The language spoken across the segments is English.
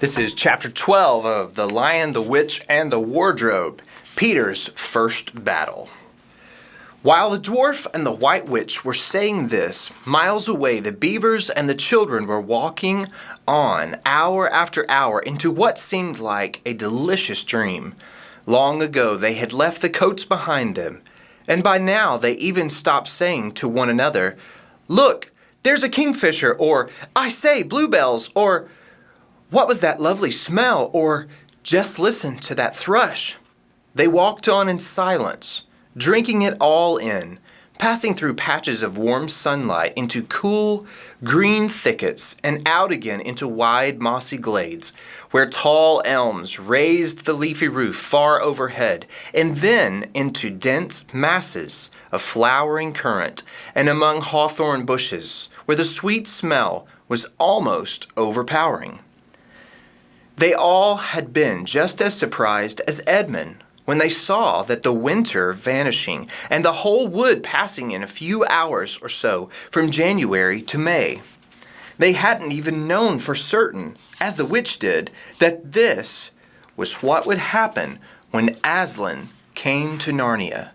This is chapter 12 of The Lion, the Witch, and the Wardrobe, Peter's first battle. While the dwarf and the white witch were saying this, miles away the beavers and the children were walking on hour after hour into what seemed like a delicious dream. Long ago they had left the coats behind them, and by now they even stopped saying to one another, "Look, there's a kingfisher," or "I say, bluebells," or "What was that lovely smell?" or "Just listen to that thrush." They walked on in silence, drinking it all in, passing through patches of warm sunlight into cool, green thickets and out again into wide, mossy glades, where tall elms raised the leafy roof far overhead, and then into dense masses of flowering currant and among hawthorn bushes, where the sweet smell was almost overpowering. They all had been just as surprised as Edmund when they saw that the winter vanishing and the whole wood passing in a few hours or so from January to May. They hadn't even known for certain, as the witch did, that this was what would happen when Aslan came to Narnia.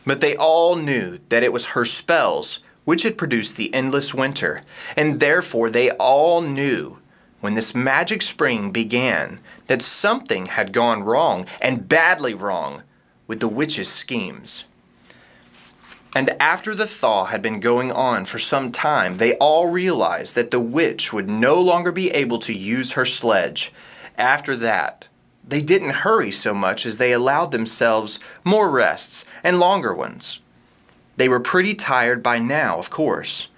But they all knew that it was her spells which had produced the endless winter, and therefore they all knew when this magic spring began that something had gone wrong, and badly wrong, with the witch's schemes. And after the thaw had been going on for some time, they all realized that the witch would no longer be able to use her sledge. After that, they didn't hurry so much as they allowed themselves more rests and longer ones. They were pretty tired by now, of course,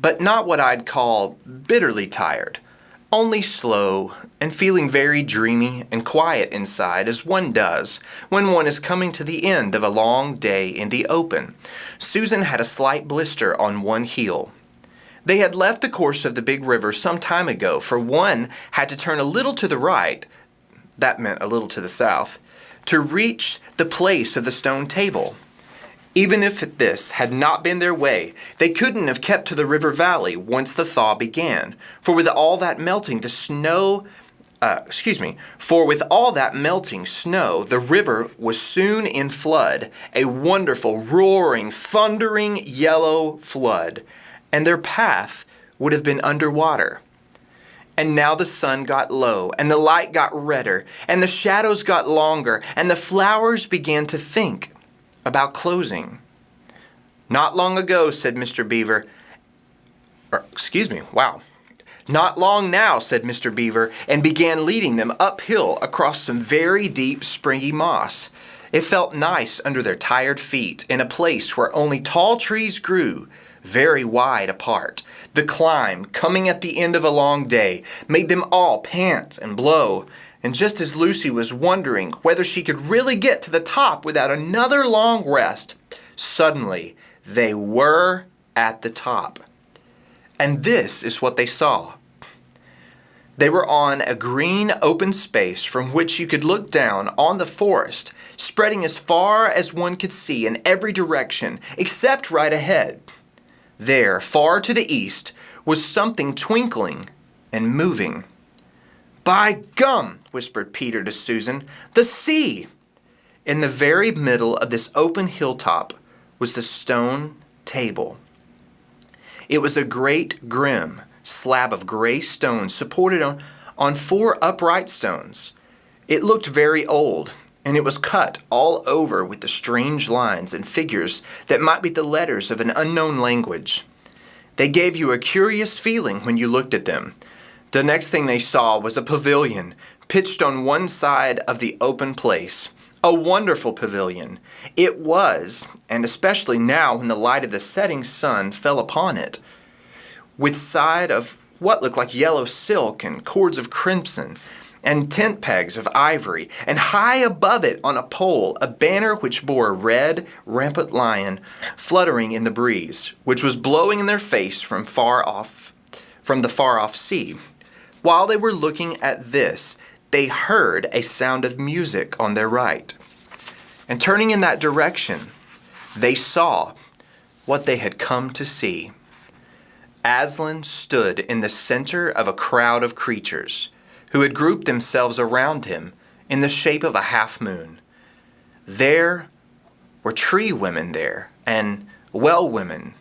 but not what I'd call bitterly tired. Only slow and feeling very dreamy and quiet inside, as one does when one is coming to the end of a long day in the open. Susan had a slight blister on one heel. They had left the course of the big river some time ago, for one had to turn a little to the right, that meant a little to the south, to reach the place of the stone table. Even if this had not been their way, they couldn't have kept to the river valley once the thaw began, for with all that melting snow, the river was soon in flood, a wonderful, roaring, thundering yellow flood, and their path would have been under water. And now the sun got low, and the light got redder, and the shadows got longer, and the flowers began to think about closing. "Not long ago," said Mr. Beaver. "Not long now," said Mr. Beaver, and began leading them uphill across some very deep, springy moss. It felt nice under their tired feet, in a place where only tall trees grew, very wide apart. The climb, coming at the end of a long day, made them all pant and blow. And just as Lucy was wondering whether she could really get to the top without another long rest, suddenly they were at the top. And this is what they saw. They were on a green open space from which you could look down on the forest, spreading as far as one could see in every direction, except right ahead. There, far to the east, was something twinkling and moving. "By gum," whispered Peter to Susan, "the sea!" In the very middle of this open hilltop was the stone table. It was a great grim slab of gray stone supported on four upright stones. It looked very old, and it was cut all over with the strange lines and figures that might be the letters of an unknown language. They gave you a curious feeling when you looked at them. The next thing they saw was a pavilion pitched on one side of the open place. A wonderful pavilion it was, and especially now when the light of the setting sun fell upon it, with side of what looked like yellow silk and cords of crimson, and tent pegs of ivory, and high above it on a pole a banner which bore a red, rampant lion fluttering in the breeze, which was blowing in their face from the far off sea. While they were looking at this, they heard a sound of music on their right. And turning in that direction, they saw what they had come to see. Aslan stood in the center of a crowd of creatures, who had grouped themselves around him in the shape of a half moon. There were tree women there, and well women,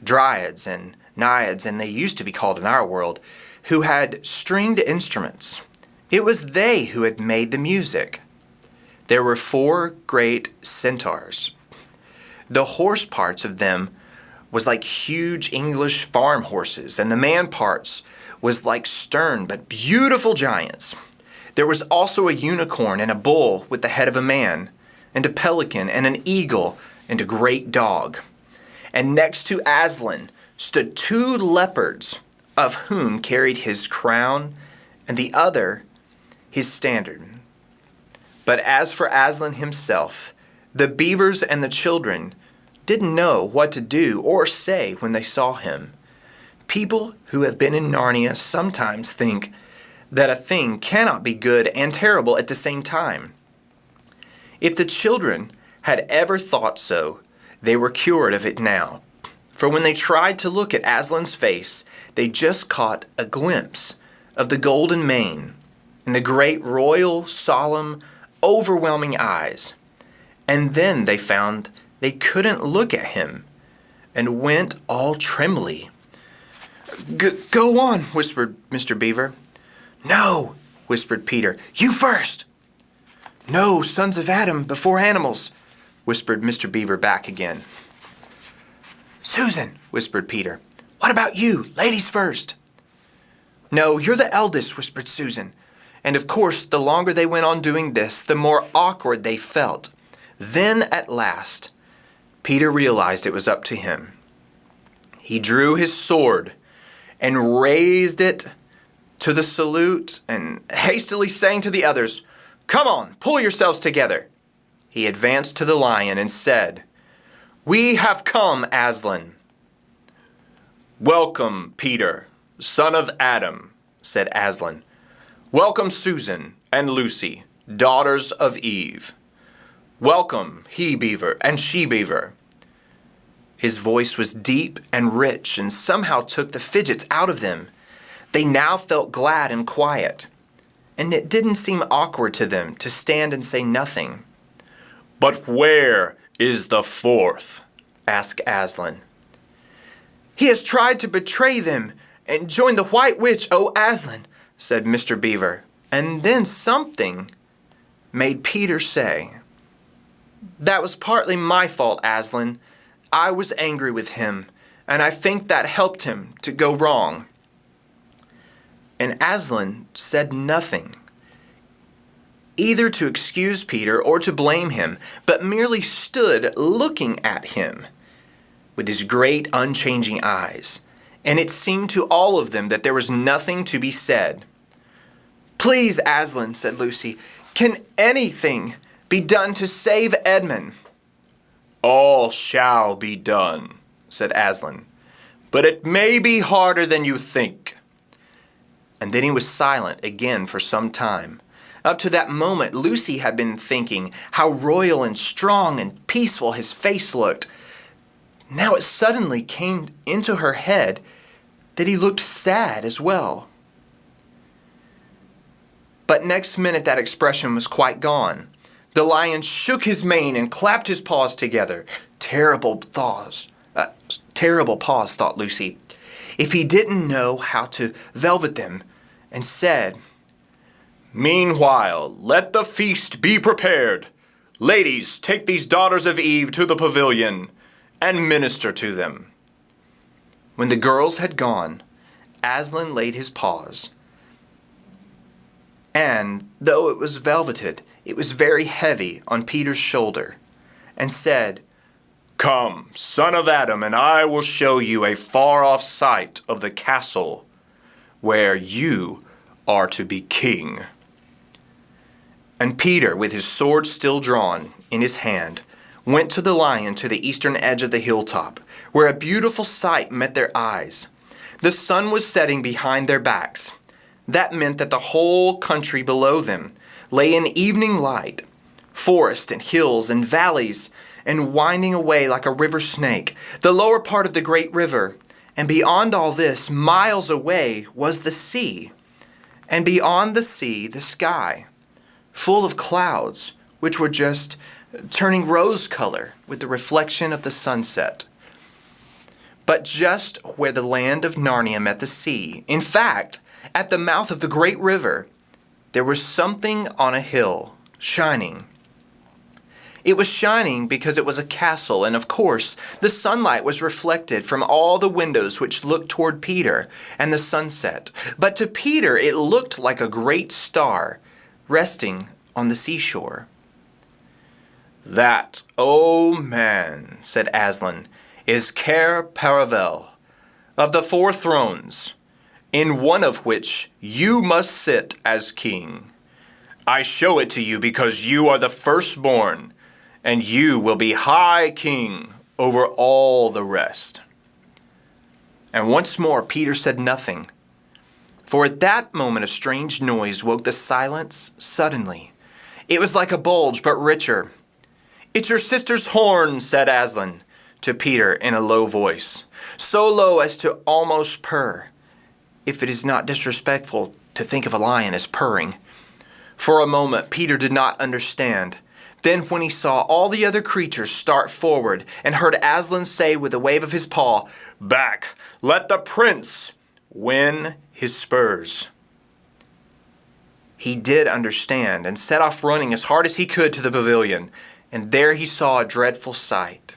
dryads and naiads, and they used to be called in our world, who had stringed instruments. It was they who had made the music. There were 4 great centaurs. The horse parts of them was like huge English farm horses, and the man parts was like stern but beautiful giants. There was also a unicorn and a bull with the head of a man, and a pelican and an eagle and a great dog. And next to Aslan stood 2 leopards, of whom carried his crown and the other his standard. But as for Aslan himself, the beavers and the children didn't know what to do or say when they saw him. People who have been in Narnia sometimes think that a thing cannot be good and terrible at the same time. If the children had ever thought so, they were cured of it now. For when they tried to look at Aslan's face, they just caught a glimpse of the golden mane and the great royal, solemn, overwhelming eyes. And then they found they couldn't look at him and went all trembly. Go on, whispered Mr. Beaver. No, whispered Peter. You first. No, sons of Adam before animals, whispered Mr. Beaver back again. Susan, whispered Peter. What about you? Ladies first. No, you're the eldest, whispered Susan. And of course, the longer they went on doing this, the more awkward they felt. Then, at last, Peter realized it was up to him. He drew his sword and raised it to the salute and hastily saying to the others, Come on, pull yourselves together. He advanced to the lion and said, We have come, Aslan. Welcome, Peter, son of Adam, said Aslan. Welcome, Susan and Lucy, daughters of Eve. Welcome, he-beaver and she-beaver. His voice was deep and rich and somehow took the fidgets out of them. They now felt glad and quiet, and it didn't seem awkward to them to stand and say nothing. But where is the 4th? Asked Aslan. He has tried to betray them and join the White Witch, O Aslan, said Mr. Beaver. And then something made Peter say, That was partly my fault, Aslan. I was angry with him, and I think that helped him to go wrong. And Aslan said nothing, either to excuse Peter or to blame him, but merely stood looking at him with his great unchanging eyes, and it seemed to all of them that there was nothing to be said. Please, Aslan, said Lucy, can anything be done to save Edmund? All shall be done, said Aslan, but it may be harder than you think. And then he was silent again for some time. Up to that moment, Lucy had been thinking how royal and strong and peaceful his face looked. Now it suddenly came into her head that he looked sad as well. But next minute that expression was quite gone. The lion shook his mane and clapped his paws together. Terrible paws, thought Lucy. If he didn't know how to velvet them, and said, Meanwhile, let the feast be prepared. Ladies, take these daughters of Eve to the pavilion and minister to them. When the girls had gone, Aslan laid his paws, and though it was velveted, it was very heavy on Peter's shoulder, and said, Come, son of Adam, and I will show you a far-off sight of the castle where you are to be king. And Peter, with his sword still drawn in his hand, went to the lion to the eastern edge of the hilltop, where a beautiful sight met their eyes. The sun was setting behind their backs. That meant that the whole country below them lay in evening light, forest and hills and valleys, and winding away like a river snake, the lower part of the great river, and beyond all this, miles away, was the sea. and beyond the sea, the sky, full of clouds, which were just turning rose color with the reflection of the sunset. But just where the land of Narnia met the sea, in fact, at the mouth of the great river, there was something on a hill, shining. It was shining because it was a castle, and of course, the sunlight was reflected from all the windows which looked toward Peter and the sunset. But to Peter, it looked like a great star resting on the seashore. "That, oh man," said Aslan, "is Cair Paravel, of the 4 thrones, in one of which you must sit as king. I show it to you because you are the firstborn, and you will be high king over all the rest." And once more Peter said nothing, for at that moment a strange noise woke the silence suddenly. It was like a bulge, but richer. "It's your sister's horn," said Aslan to Peter in a low voice, so low as to almost purr, if it is not disrespectful to think of a lion as purring. For a moment Peter did not understand. Then when he saw all the other creatures start forward and heard Aslan say with a wave of his paw, "Back, let the prince win his spurs," he did understand and set off running as hard as he could to the pavilion. And there he saw a dreadful sight.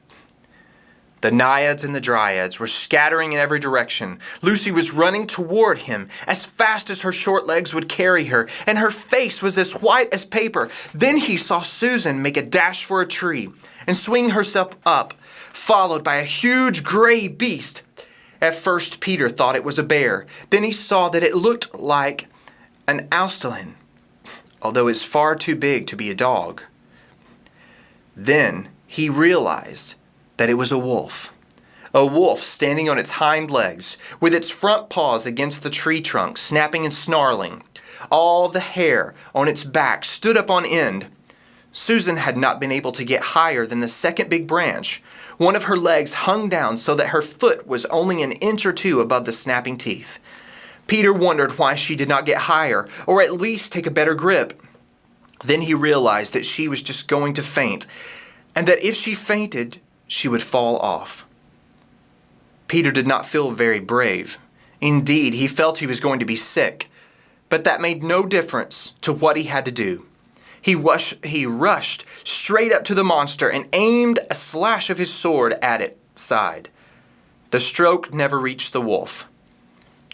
The Naiads and the Dryads were scattering in every direction. Lucy was running toward him as fast as her short legs would carry her, and her face was as white as paper. Then he saw Susan make a dash for a tree and swing herself up, followed by a huge gray beast. At first Peter thought it was a bear. Then he saw that it looked like an Austellan, although it's far too big to be a dog. Then he realized that it was a wolf standing on its hind legs, with its front paws against the tree trunk, snapping and snarling. All the hair on its back stood up on end. Susan had not been able to get higher than the second big branch. One of her legs hung down so that her foot was only an inch or 2 above the snapping teeth. Peter wondered why she did not get higher, or at least take a better grip. Then he realized that she was just going to faint, and that if she fainted, she would fall off. Peter did not feel very brave. Indeed, he felt he was going to be sick, but that made no difference to what he had to do. He rushed straight up to the monster and aimed a slash of his sword at its side. The stroke never reached the wolf.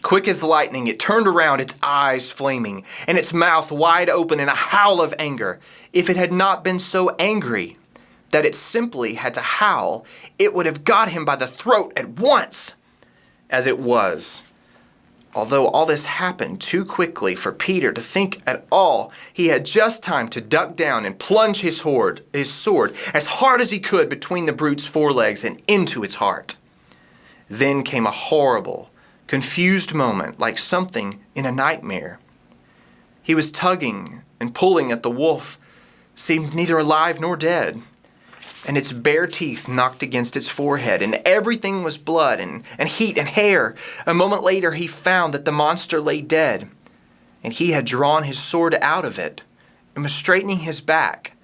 Quick as lightning, it turned around, its eyes flaming, and its mouth wide open in a howl of anger. If it had not been so angry that it simply had to howl, it would have got him by the throat at once. As it was, although all this happened too quickly for Peter to think at all, he had just time to duck down and plunge his sword as hard as he could between the brute's forelegs and into its heart. Then came a horrible, confused moment, like something in a nightmare. He was tugging and pulling at the wolf, seemed neither alive nor dead, and its bare teeth knocked against its forehead, and everything was blood and heat and hair. A moment later he found that the monster lay dead, and he had drawn his sword out of it and was straightening his back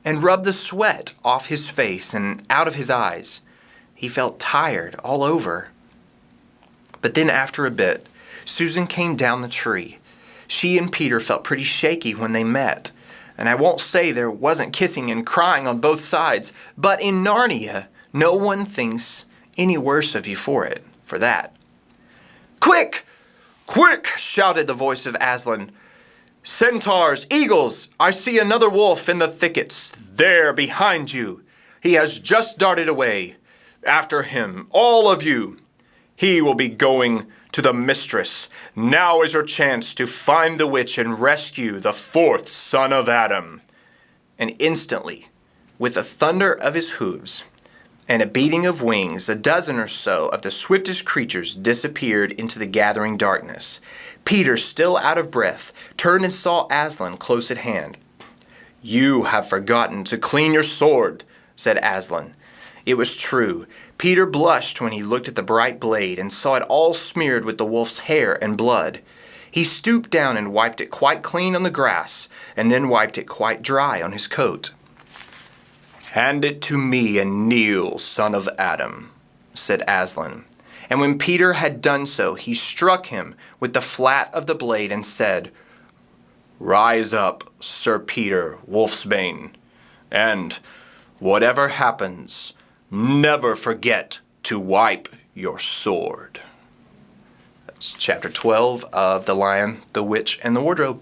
and rubbed the sweat off his face and out of his eyes. He felt tired all over. But then after a bit, Susan came down the tree. She and Peter felt pretty shaky when they met. And I won't say there wasn't kissing and crying on both sides, but in Narnia, no one thinks any worse of you for that. "Quick! Quick!" shouted the voice of Aslan. "Centaurs, eagles, I see another wolf in the thickets, there behind you. He has just darted away. After him, all of you. He will be going to the mistress. Now is your chance to find the witch and rescue the 4th son of Adam." And instantly, with the thunder of his hooves and a beating of wings, a dozen or so of the swiftest creatures disappeared into the gathering darkness. Peter, still out of breath, turned and saw Aslan close at hand. "You have forgotten to clean your sword," said Aslan. It was true. Peter blushed when he looked at the bright blade and saw it all smeared with the wolf's hair and blood. He stooped down and wiped it quite clean on the grass, and then wiped it quite dry on his coat. "Hand it to me and kneel, son of Adam," said Aslan. And when Peter had done so, he struck him with the flat of the blade and said, "Rise up, Sir Peter Wolfsbane, and, whatever happens, never forget to wipe your sword." That's chapter 12 of The Lion, the Witch, and the Wardrobe.